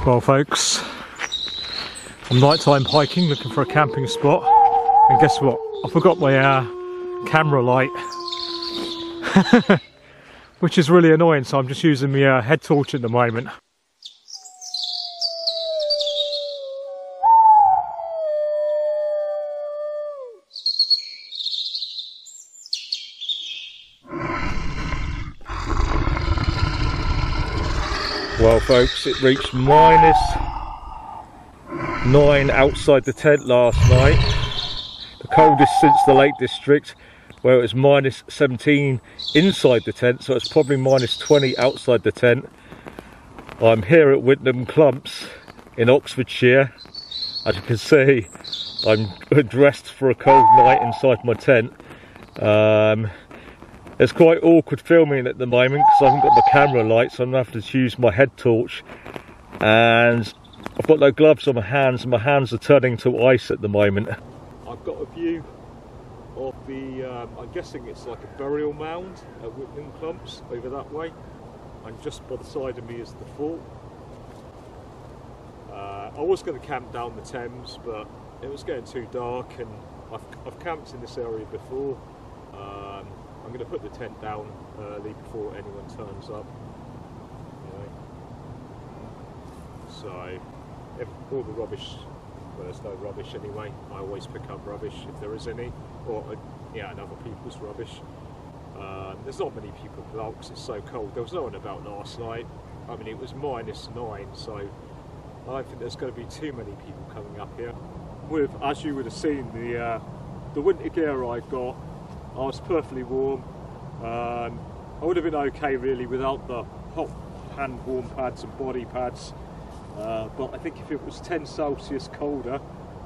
Well folks, I'm nighttime hiking looking for a camping spot, and guess what? I forgot my camera light, which is really annoying, so I'm just using my head torch at the moment. Well folks, it reached -9 outside the tent last night, the coldest since the Lake District, where it was -17 inside the tent, so it's probably -20 outside the tent. I'm here at Wittenham Clumps in Oxfordshire. As you can see, I'm dressed for a cold night inside my tent. It's quite awkward filming at the moment because I haven't got my camera light, so I'm going to have to use my head torch, and I've got no gloves on my hands, and my hands are turning to ice at the moment. I've got a view of the, I'm guessing it's like a burial mound at Wittenham Clumps over that way, and just by the side of me is the fort. I was going to camp down the Thames, but it was getting too dark, and I've camped in this area before. I'm going to put the tent down early before anyone turns up. So, if all the rubbish, well, there's no rubbish anyway. I always pick up rubbish if there is any, or yeah, and other people's rubbish. There's not many people about because it's so cold. There was no one about last night. I mean, it was -9, so I don't think there's going to be too many people coming up here. With, as you would have seen, the winter gear I got, I was perfectly warm. I would have been okay really without the hot hand warm pads and body pads, but I think if it was 10 Celsius colder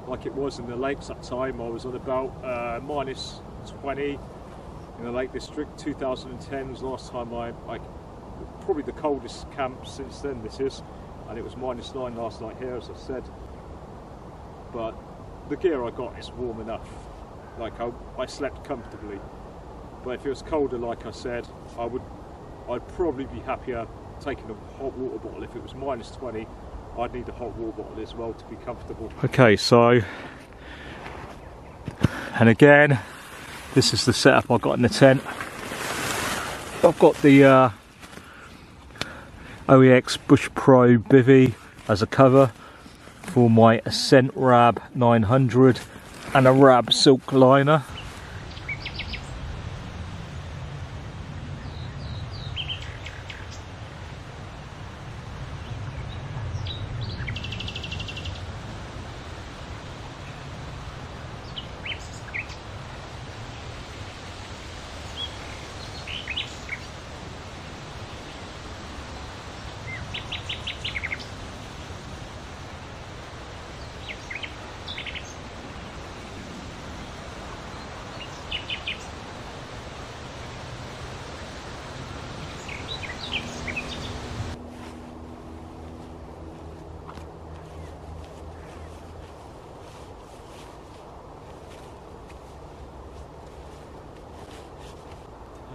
like it was in the lakes that time, I was on about -20 in the Lake District. 2010 was the last time I probably the coldest camp since then this is, and it was -9 last night here, as I said. But the gear I got is warm enough. Like I slept comfortably, but if it was colder, like I said, I'd probably be happier taking a hot water bottle. If it was -20, I'd need a hot water bottle as well to be comfortable. Okay, so, and again, this is the setup I've got in the tent. I've got the OEX Bush Pro Bivy as a cover for my Ascent Rab 900 and a Rab silk liner.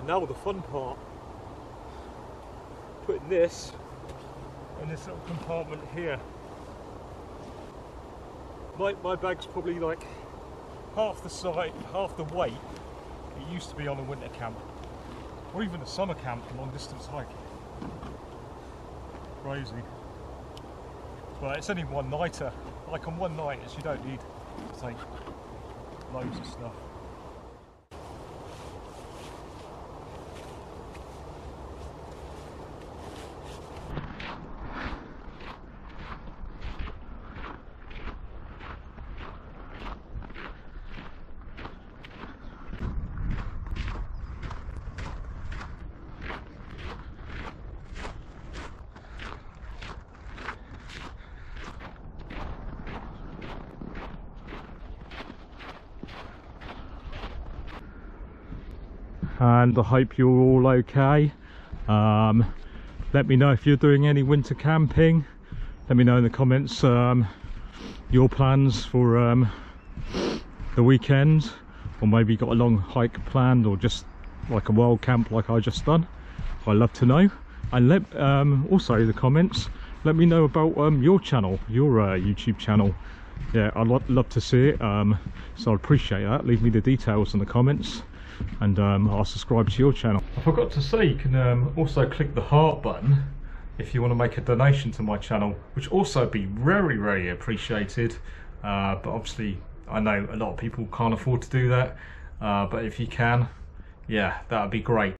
Now the fun part, putting this in this little compartment here. My bag's probably like half the size, half the weight it used to be on a winter camp, or even a summer camp, long distance hike. Crazy. But it's only one nighter. Like on one night, you don't need to take loads of stuff. And I hope you're all okay. Let me know if you're doing any winter camping. Let me know in the comments your plans for the weekend, or maybe you got a long hike planned, or just like a wild camp like I just done. I'd love to know. And let also the comments, let me know about your channel, your YouTube channel. Yeah, I'd love to see it, so I'd appreciate that. Leave me the details in the comments, and I'll subscribe to your channel. I forgot to say, you can also click the heart button if you want to make a donation to my channel, which also be very, very appreciated. But obviously I know a lot of people can't afford to do that, but if you can, yeah, that would be great.